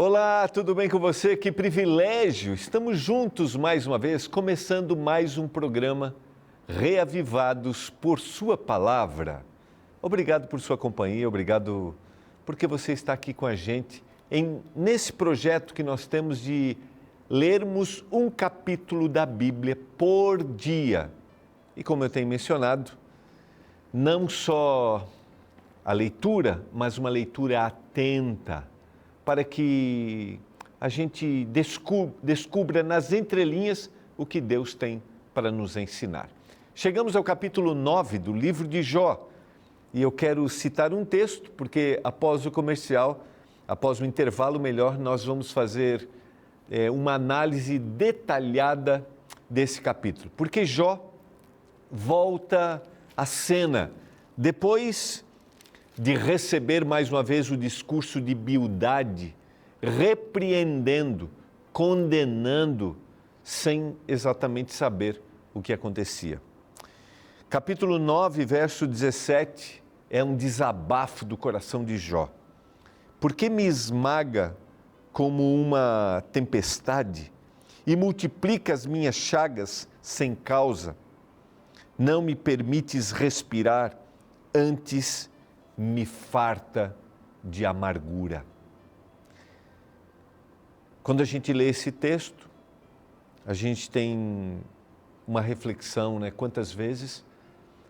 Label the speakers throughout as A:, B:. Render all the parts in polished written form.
A: Olá, tudo bem com você? Que privilégio! Estamos juntos mais uma vez, começando mais um programa Reavivados por Sua Palavra. Obrigado por sua companhia, obrigado porque você está aqui com a gente nesse projeto que nós temos de lermos um capítulo da Bíblia por dia. E como eu tenho mencionado, não só a leitura, mas uma leitura atenta, para que a gente descubra nas entrelinhas o que Deus tem para nos ensinar. Chegamos ao capítulo 9 do livro de Jó, e eu quero citar um texto, porque após o comercial, após o intervalo melhor, nós vamos fazer uma análise detalhada desse capítulo. Porque Jó volta à cena, depois de receber mais uma vez o discurso de Bildade, repreendendo, condenando, sem exatamente saber o que acontecia. Capítulo 9, verso 17, é um desabafo do coração de Jó. Por que me esmaga como uma tempestade e multiplica as minhas chagas sem causa? Não me permites respirar, antes me farta de amargura. Quando a gente lê esse texto, a gente tem uma reflexão, né? Quantas vezes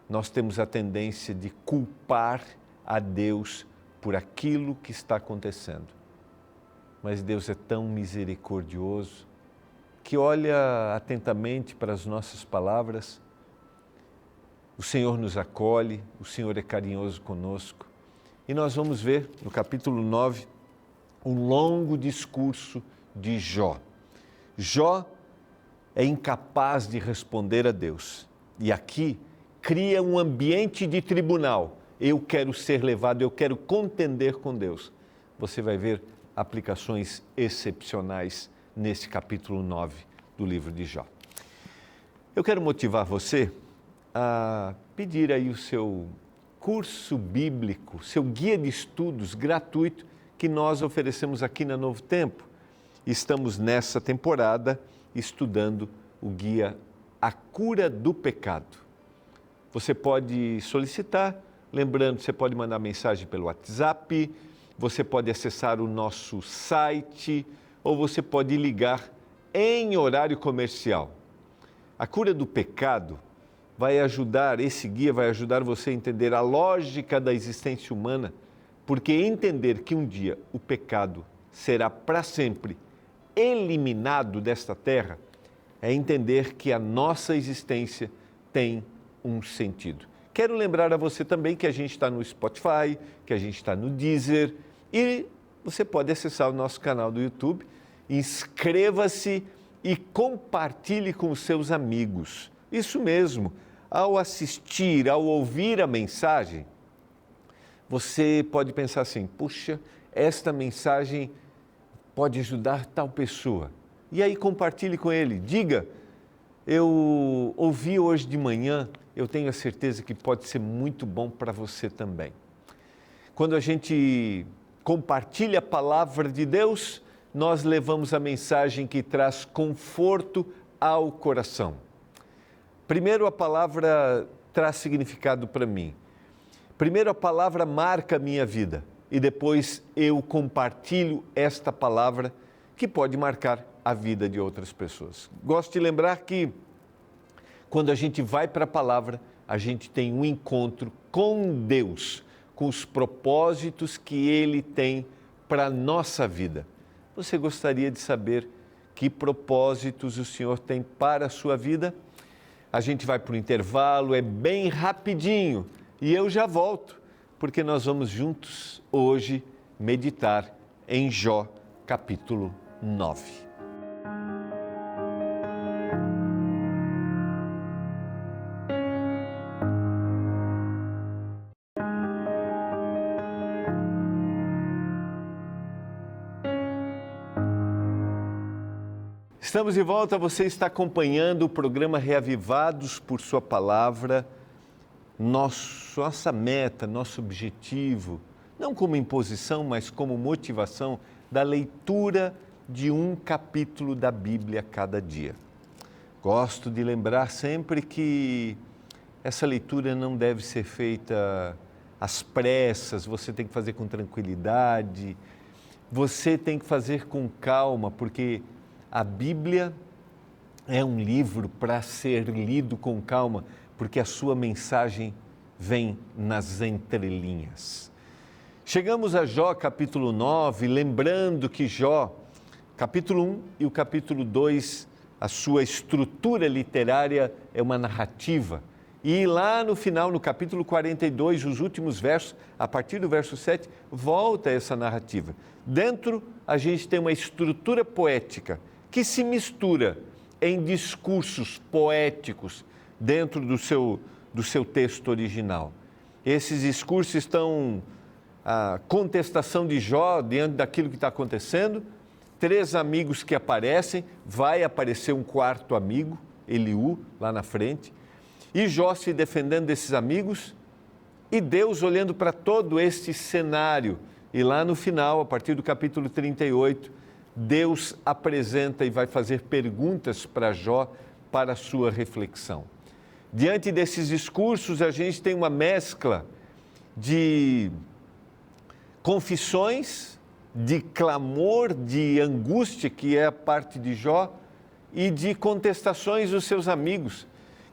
A: nós temos a tendência de culpar a Deus por aquilo que está acontecendo. Mas Deus é tão misericordioso que olha atentamente para as nossas palavras. O Senhor nos acolhe, o Senhor é carinhoso conosco. E nós vamos ver no capítulo 9 um longo discurso de Jó. Jó é incapaz de responder a Deus. E aqui cria um ambiente de tribunal. Eu quero ser levado, eu quero contender com Deus. Você vai ver aplicações excepcionais nesse capítulo 9 do livro de Jó. Eu quero motivar você a pedir aí o seu curso bíblico, seu guia de estudos gratuito que nós oferecemos aqui na Novo Tempo. Estamos nessa temporada estudando o guia A Cura do Pecado. Você pode solicitar, lembrando, você pode mandar mensagem pelo WhatsApp, você pode acessar o nosso site ou você pode ligar em horário comercial. A Cura do Pecado esse guia vai ajudar você a entender a lógica da existência humana, porque entender que um dia o pecado será para sempre eliminado desta terra é entender que a nossa existência tem um sentido. Quero lembrar a você também que a gente está no Spotify, que a gente está no Deezer e você pode acessar o nosso canal do YouTube, inscreva-se e compartilhe com os seus amigos. Isso mesmo. Ao assistir, ao ouvir a mensagem, você pode pensar assim, puxa, esta mensagem pode ajudar tal pessoa. E aí compartilhe com ele, diga, eu ouvi hoje de manhã, eu tenho a certeza que pode ser muito bom para você também. Quando a gente compartilha a palavra de Deus, nós levamos a mensagem que traz conforto ao coração. Primeiro, a palavra traz significado para mim. Primeiro, a palavra marca a minha vida. E depois eu compartilho esta palavra que pode marcar a vida de outras pessoas. Gosto de lembrar que quando a gente vai para a palavra, a gente tem um encontro com Deus, com os propósitos que Ele tem para a nossa vida. Você gostaria de saber que propósitos o Senhor tem para a sua vida? A gente vai para o intervalo, é bem rapidinho e eu já volto, porque nós vamos juntos hoje meditar em Jó, capítulo 9. Estamos de volta, você está acompanhando o programa Reavivados por Sua Palavra. Nossa meta, nosso objetivo, não como imposição, mas como motivação, da leitura de um capítulo da Bíblia cada dia. Gosto de lembrar sempre que essa leitura não deve ser feita às pressas, você tem que fazer com tranquilidade, você tem que fazer com calma, porque a Bíblia é um livro para ser lido com calma, porque a sua mensagem vem nas entrelinhas. Chegamos a Jó capítulo 9, lembrando que Jó, capítulo 1 e o capítulo 2, a sua estrutura literária é uma narrativa. E lá no final, no capítulo 42, os últimos versos, a partir do verso 7, volta essa narrativa. Dentro, a gente tem uma estrutura poética que se mistura em discursos poéticos dentro do seu texto original. Esses discursos estão a contestação de Jó diante daquilo que está acontecendo, 3 amigos que aparecem, vai aparecer um 4º amigo, Eliú, lá na frente, e Jó se defendendo desses amigos, e Deus olhando para todo este cenário. E lá no final, a partir do capítulo 38, Deus apresenta e vai fazer perguntas para Jó para a sua reflexão. Diante desses discursos, a gente tem uma mescla de confissões, de clamor, de angústia, que é a parte de Jó, e de contestações dos seus amigos,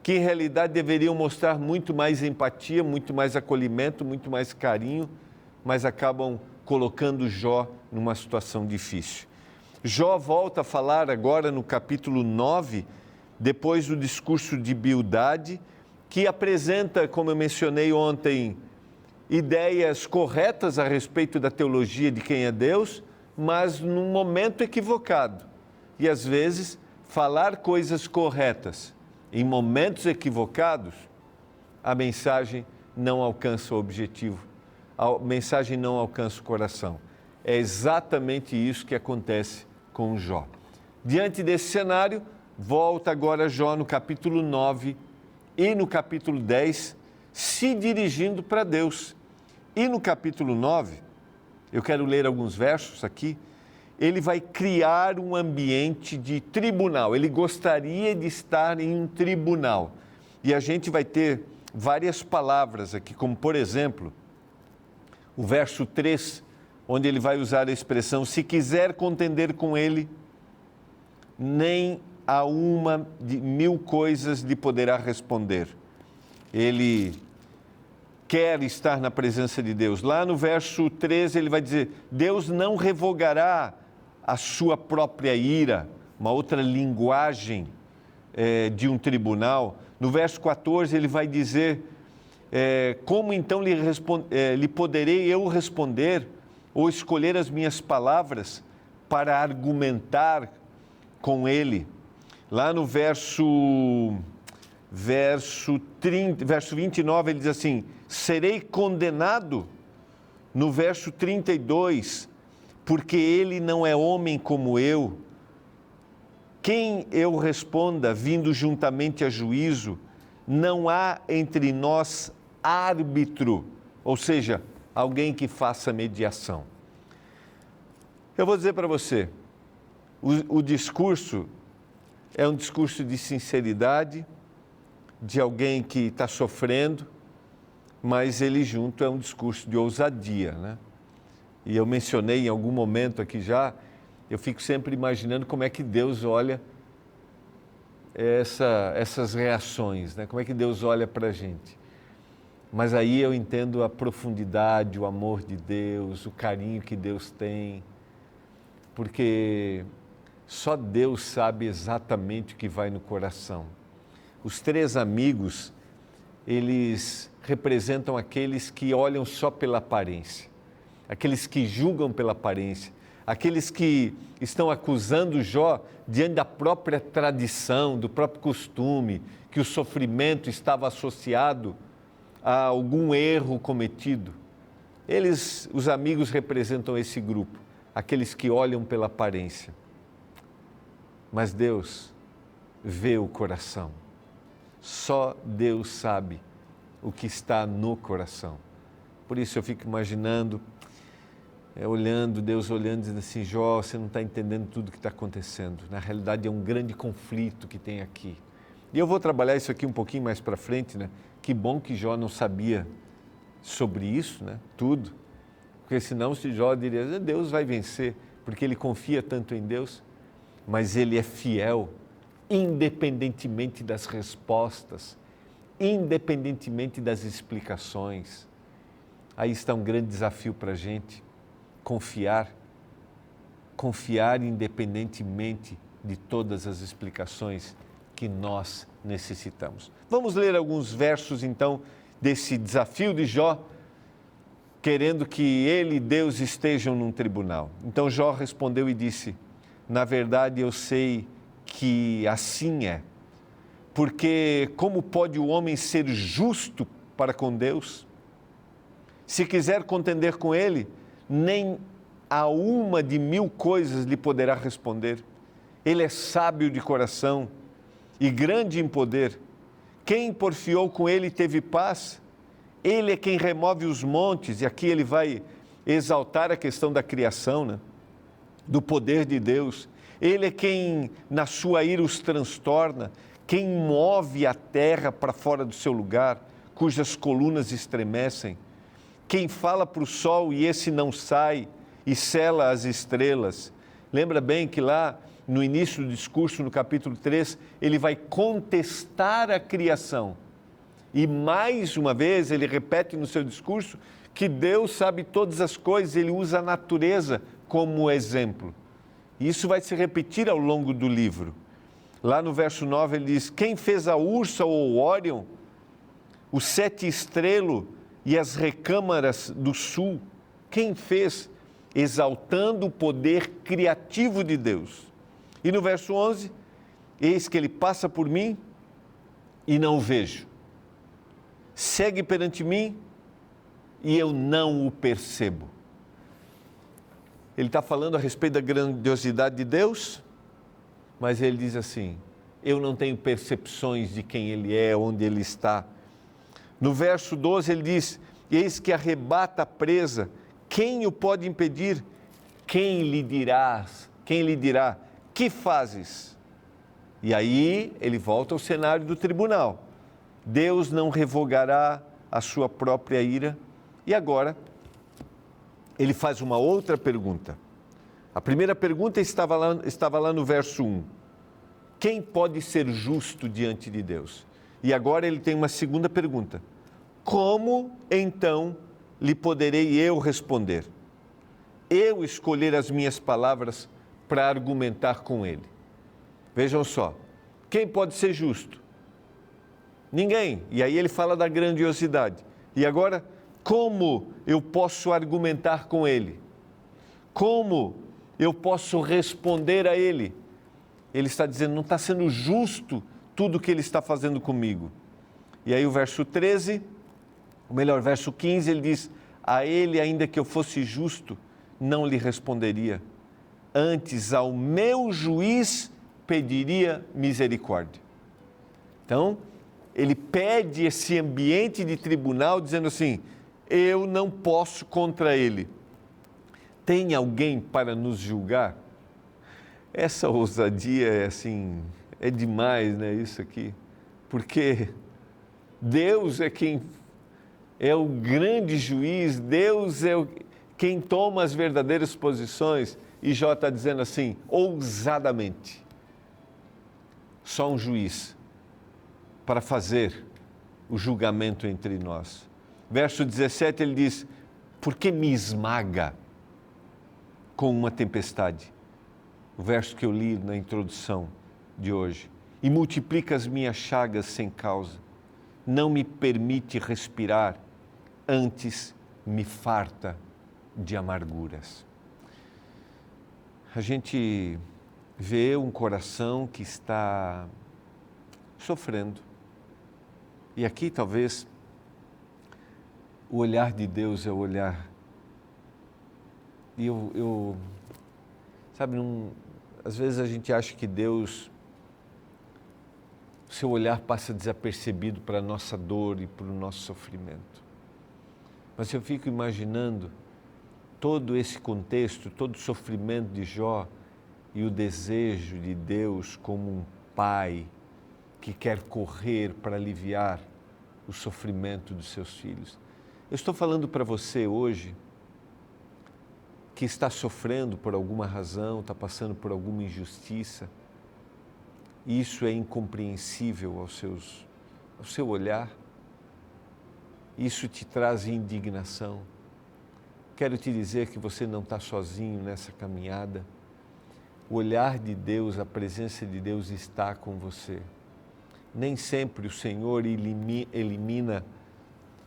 A: que em realidade deveriam mostrar muito mais empatia, muito mais acolhimento, muito mais carinho, mas acabam colocando Jó numa situação difícil. Jó volta a falar agora no capítulo 9, depois do discurso de Bildade, que apresenta, como eu mencionei ontem, ideias corretas a respeito da teologia de quem é Deus, mas num momento equivocado. E às vezes, falar coisas corretas em momentos equivocados, a mensagem não alcança o objetivo, a mensagem não alcança o coração. É exatamente isso que acontece com Jó. Diante desse cenário, volta agora Jó no capítulo 9 e no capítulo 10, se dirigindo para Deus. E no capítulo 9, eu quero ler alguns versos aqui, ele vai criar um ambiente de tribunal, ele gostaria de estar em um tribunal. E a gente vai ter várias palavras aqui, como por exemplo, o verso 3, onde ele vai usar a expressão, se quiser contender com ele, nem a uma de 1000 coisas lhe poderá responder. Ele quer estar na presença de Deus. Lá no verso 13 ele vai dizer, Deus não revogará a sua própria ira, uma outra linguagem de um tribunal. No verso 14 ele vai dizer, como então lhe poderei eu responder ou escolher as minhas palavras para argumentar com ele? Lá no verso 29 ele diz assim, serei condenado. No verso 32, porque ele não é homem como eu, quem eu responda, vindo juntamente a juízo, não há entre nós árbitro, ou seja, alguém que faça mediação. Eu vou dizer para você, o discurso é um discurso de sinceridade, de alguém que está sofrendo, mas ele junto é um discurso de ousadia, né? E eu mencionei em algum momento aqui já, eu fico sempre imaginando como é que Deus olha essas reações, né? Como é que Deus olha para a gente. Mas aí eu entendo a profundidade, o amor de Deus, o carinho que Deus tem, porque só Deus sabe exatamente o que vai no coração. Os 3 amigos, eles representam aqueles que olham só pela aparência, aqueles que julgam pela aparência, aqueles que estão acusando Jó diante da própria tradição, do próprio costume, que o sofrimento estava associado a algum erro cometido. Eles, os amigos, representam esse grupo, aqueles que olham pela aparência. Mas Deus vê o coração. Só Deus sabe o que está no coração. Por isso eu fico imaginando olhando, Deus olhando, dizendo assim, Jó, você não está entendendo tudo que está acontecendo. Na realidade é um grande conflito que tem aqui. E eu vou trabalhar isso aqui um pouquinho mais para frente, né? Que bom que Jó não sabia sobre isso, né? Tudo. Porque senão se Jó diria, Deus vai vencer, porque ele confia tanto em Deus, mas ele é fiel, independentemente das respostas, independentemente das explicações. Aí está um grande desafio para a gente, confiar independentemente de todas as explicações que nós necessitamos. Vamos ler alguns versos então desse desafio de Jó, querendo que ele e Deus estejam num tribunal. Então Jó respondeu e disse, na verdade eu sei que assim é, porque como pode o homem ser justo para com Deus? Se quiser contender com ele, nem a uma de 1000 coisas lhe poderá responder. Ele é sábio de coração e grande em poder. Quem porfiou com ele teve paz. Ele é quem remove os montes, e aqui ele vai exaltar a questão da criação, né? Do poder de Deus. Ele é quem, na sua ira, os transtorna, quem move a terra para fora do seu lugar, cujas colunas estremecem. Quem fala para o sol e esse não sai, e sela as estrelas. Lembra bem que lá no início do discurso, no capítulo 3, ele vai contestar a criação. E mais uma vez ele repete no seu discurso que Deus sabe todas as coisas, ele usa a natureza como exemplo. E isso vai se repetir ao longo do livro. Lá no verso 9 ele diz, quem fez a Ursa ou o Órion, o 7 estrelo e as recâmaras do sul? Quem fez? Exaltando o poder criativo de Deus. E no verso 11, eis que ele passa por mim e não o vejo. Segue perante mim e eu não o percebo. Ele está falando a respeito da grandiosidade de Deus, mas ele diz assim, eu não tenho percepções de quem ele é, onde ele está. No verso 12 ele diz, eis que arrebata a presa, quem o pode impedir? Quem lhe dirá, que fazes? E aí ele volta ao cenário do tribunal. Deus não revogará a sua própria ira. E agora, ele faz uma outra pergunta. A primeira pergunta estava lá no verso 1. Quem pode ser justo diante de Deus? E agora ele tem uma segunda pergunta. Como, então, lhe poderei eu responder? Eu escolher as minhas palavras para argumentar com ele. Vejam só, quem pode ser justo? Ninguém. E aí ele fala da grandiosidade. E agora, como eu posso argumentar com ele? Como eu posso responder a ele? Ele está dizendo, não está sendo justo tudo o que ele está fazendo comigo. E aí o verso 13, verso 15, ele diz, a ele, ainda que eu fosse justo, não lhe responderia. Antes, ao meu juiz, pediria misericórdia. Então, ele pede esse ambiente de tribunal, dizendo assim, eu não posso contra ele. Tem alguém para nos julgar? Essa ousadia é assim, é demais, né, isso aqui. Porque Deus é quem é o grande juiz, Deus é quem toma as verdadeiras posições. E Jó está dizendo assim, ousadamente, só um juiz para fazer o julgamento entre nós. Verso 17 ele diz, por que me esmaga com uma tempestade? O verso que eu li na introdução de hoje. E multiplica as minhas chagas sem causa. Não me permite respirar, antes me farta de amarguras. A gente vê um coração que está sofrendo. E aqui talvez o olhar de Deus é o olhar. E sabe, às vezes a gente acha que Deus, seu olhar passa desapercebido para a nossa dor e para o nosso sofrimento. Mas eu fico imaginando todo esse contexto, todo o sofrimento de Jó e o desejo de Deus como um pai que quer correr para aliviar o sofrimento dos seus filhos. Eu estou falando para você hoje que está sofrendo por alguma razão, está passando por alguma injustiça, e isso é incompreensível ao seu olhar, isso te traz indignação. Quero te dizer que você não está sozinho nessa caminhada. O olhar de Deus, a presença de Deus está com você. Nem sempre o Senhor elimina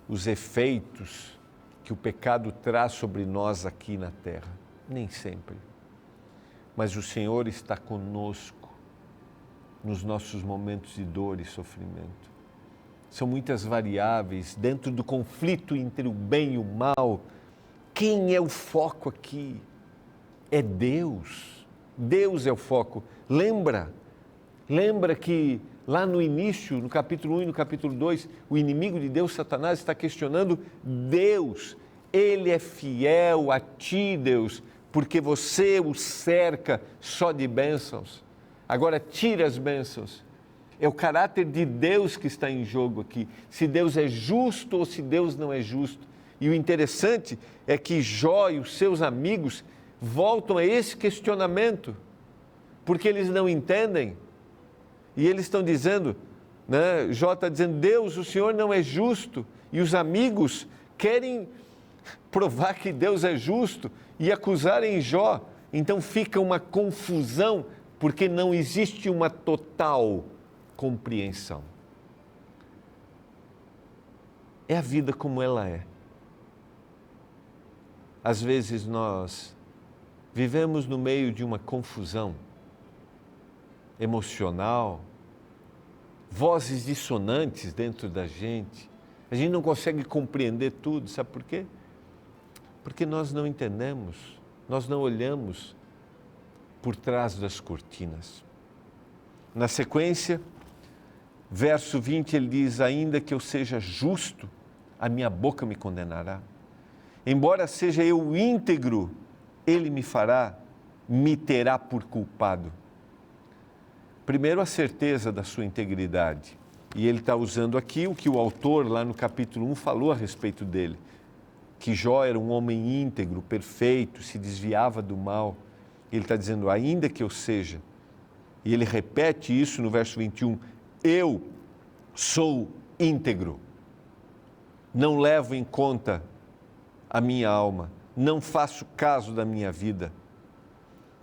A: os efeitos que o pecado traz sobre nós aqui na terra. Nem sempre. Mas o Senhor está conosco nos nossos momentos de dor e sofrimento. São muitas variáveis dentro do conflito entre o bem e o mal. Quem é o foco aqui? É Deus. Deus é o foco. Lembra que lá no início, no capítulo 1 e no capítulo 2, o inimigo de Deus, Satanás, está questionando Deus. Ele é fiel a ti, Deus, porque você o cerca só de bênçãos. Agora tira as bênçãos. É o caráter de Deus que está em jogo aqui. Se Deus é justo ou se Deus não é justo. E o interessante é que Jó e os seus amigos voltam a esse questionamento, porque eles não entendem. E eles estão dizendo, né? Jó está dizendo, Deus, o Senhor não é justo. E os amigos querem provar que Deus é justo e acusarem Jó. Então fica uma confusão, porque não existe uma total compreensão. É a vida como ela é. Às vezes nós vivemos no meio de uma confusão emocional, vozes dissonantes dentro da gente. A gente não consegue compreender tudo, sabe por quê? Porque nós não entendemos, nós não olhamos por trás das cortinas. Na sequência, verso 20, ele diz, ainda que eu seja justo, a minha boca me condenará. Embora seja eu íntegro, ele me terá por culpado. Primeiro, a certeza da sua integridade. E ele está usando aqui o que o autor, lá no capítulo 1, falou a respeito dele. Que Jó era um homem íntegro, perfeito, se desviava do mal. Ele está dizendo, ainda que eu seja. E ele repete isso no verso 21. Eu sou íntegro. Não levo em conta a minha alma. Não faço caso da minha vida.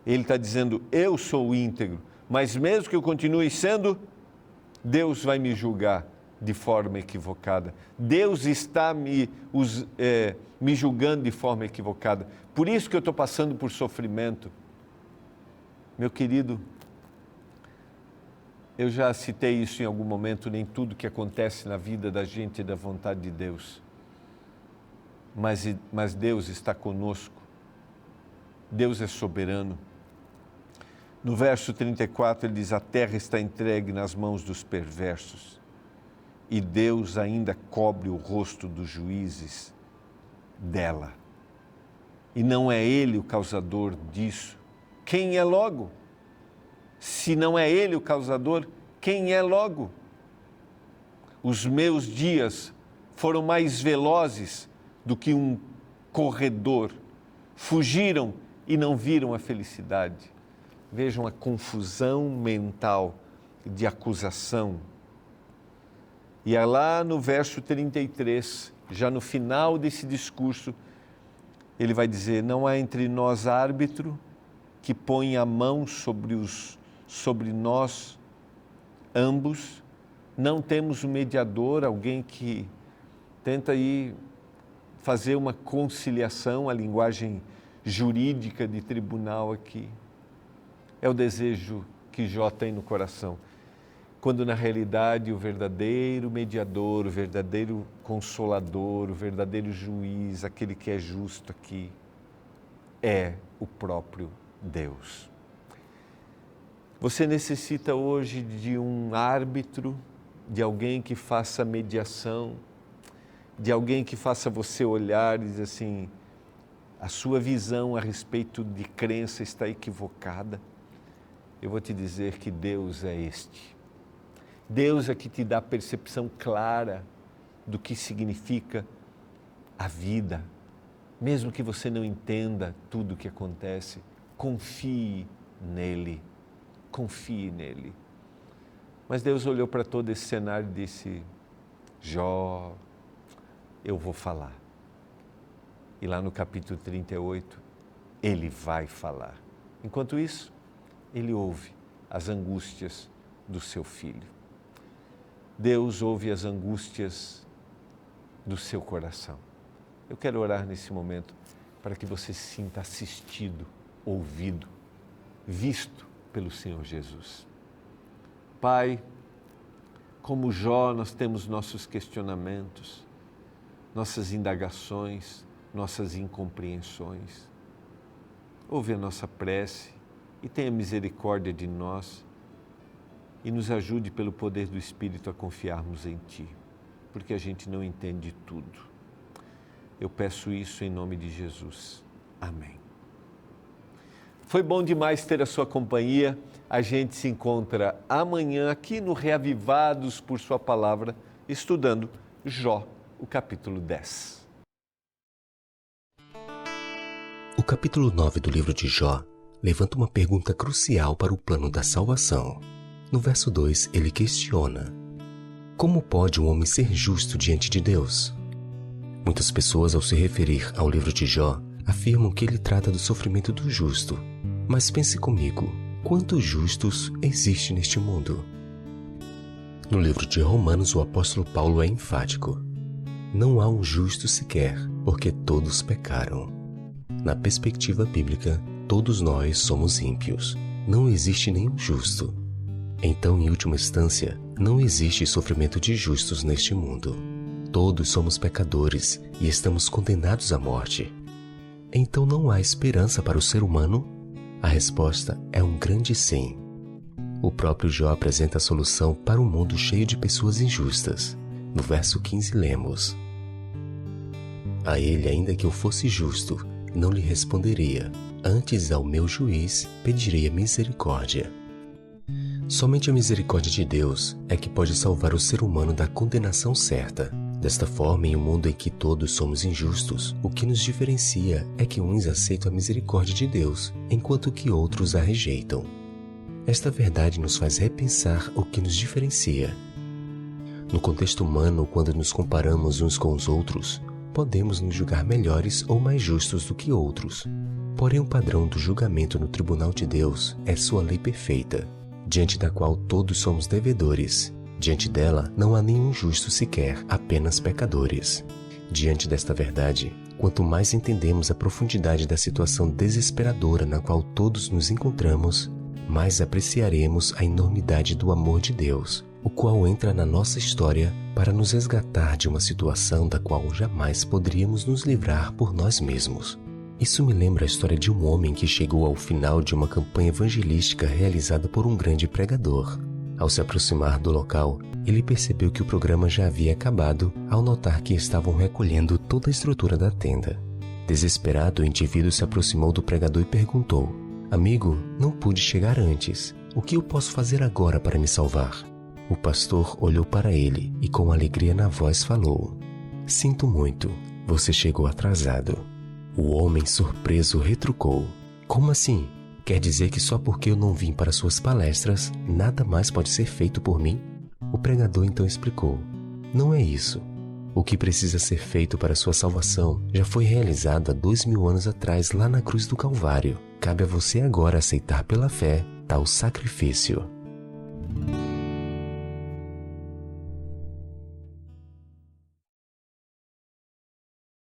A: Ele está dizendo, eu sou íntegro. Mas mesmo que eu continue sendo, Deus vai me julgar de forma equivocada. Deus está me julgando de forma equivocada. Por isso que eu estou passando por sofrimento. Meu querido, eu já citei isso em algum momento, nem tudo que acontece na vida da gente é da vontade de Deus. Mas Deus está conosco. Deus é soberano. No verso 34 ele diz, a terra está entregue nas mãos dos perversos e Deus ainda cobre o rosto dos juízes dela. E não é Ele o causador disso. Quem é logo? Se não é Ele o causador, quem é logo? Os meus dias foram mais velozes do que um corredor. Fugiram e não viram a felicidade. Vejam a confusão mental de acusação. E é lá no verso 33, já no final desse discurso, ele vai dizer, não há entre nós árbitro que põe a mão sobre nós ambos, não temos um mediador, alguém que tenta aí fazer uma conciliação, a linguagem jurídica de tribunal aqui. É o desejo que Jó tem no coração, quando na realidade o verdadeiro mediador, o verdadeiro consolador, o verdadeiro juiz, aquele que é justo aqui, é o próprio Deus. Você necessita hoje de um árbitro, de alguém que faça mediação, de alguém que faça você olhar e dizer assim, a sua visão a respeito de crença está equivocada, eu vou te dizer que Deus é este. Deus é que te dá percepção clara do que significa a vida. Mesmo que você não entenda tudo o que acontece, confie nele, confie nele. Mas Deus olhou para todo esse cenário e disse: Jó, eu vou falar. E lá no capítulo 38, ele vai falar. Enquanto isso, ele ouve as angústias do seu filho. Deus ouve as angústias do seu coração. Eu quero orar nesse momento para que você se sinta assistido, ouvido, visto pelo Senhor Jesus. Pai, como Jó, nós temos nossos questionamentos, nossas indagações, nossas incompreensões. Ouve a nossa prece e tenha misericórdia de nós e nos ajude pelo poder do Espírito a confiarmos em Ti, porque a gente não entende tudo. Eu peço isso em nome de Jesus. Amém. Foi bom demais ter a sua companhia. A gente se encontra amanhã aqui no Reavivados por Sua Palavra, estudando Jó, o capítulo 10.
B: O capítulo 9 do livro de Jó levanta uma pergunta crucial para o plano da salvação. No verso 2, ele questiona: como pode um homem ser justo diante de Deus? Muitas pessoas, ao se referir ao livro de Jó, afirmam que ele trata do sofrimento do justo. Mas pense comigo, quantos justos existem neste mundo? No livro de Romanos, o apóstolo Paulo é enfático: não há um justo sequer, porque todos pecaram. Na perspectiva bíblica, todos nós somos ímpios. Não existe nenhum justo. Então, em última instância, não existe sofrimento de justos neste mundo. Todos somos pecadores e estamos condenados à morte. Então não há esperança para o ser humano? A resposta é um grande sim. O próprio Jó apresenta a solução para um mundo cheio de pessoas injustas. No verso 15 lemos: a ele, ainda que eu fosse justo, não lhe responderia. Antes, ao meu juiz, pedirei a misericórdia. Somente a misericórdia de Deus é que pode salvar o ser humano da condenação certa. Desta forma, em um mundo em que todos somos injustos, o que nos diferencia é que uns aceitam a misericórdia de Deus, enquanto que outros a rejeitam. Esta verdade nos faz repensar o que nos diferencia. No contexto humano, quando nos comparamos uns com os outros, podemos nos julgar melhores ou mais justos do que outros. Porém, o padrão do julgamento no tribunal de Deus é sua lei perfeita, diante da qual todos somos devedores. Diante dela, não há nenhum justo sequer, apenas pecadores. Diante desta verdade, quanto mais entendemos a profundidade da situação desesperadora na qual todos nos encontramos, mais apreciaremos a enormidade do amor de Deus, o qual entra na nossa história para nos resgatar de uma situação da qual jamais poderíamos nos livrar por nós mesmos. Isso me lembra a história de um homem que chegou ao final de uma campanha evangelística realizada por um grande pregador. Ao se aproximar do local, ele percebeu que o programa já havia acabado ao notar que estavam recolhendo toda a estrutura da tenda. Desesperado, o indivíduo se aproximou do pregador e perguntou: amigo, não pude chegar antes. O que eu posso fazer agora para me salvar? O pastor olhou para ele e com alegria na voz falou: sinto muito, você chegou atrasado. O homem, surpreso, retrucou: como assim? Quer dizer que só porque eu não vim para suas palestras, nada mais pode ser feito por mim? O pregador então explicou: não é isso. O que precisa ser feito para sua salvação já foi realizado há 2000 anos atrás lá na cruz do Calvário. Cabe a você agora aceitar pela fé tal sacrifício.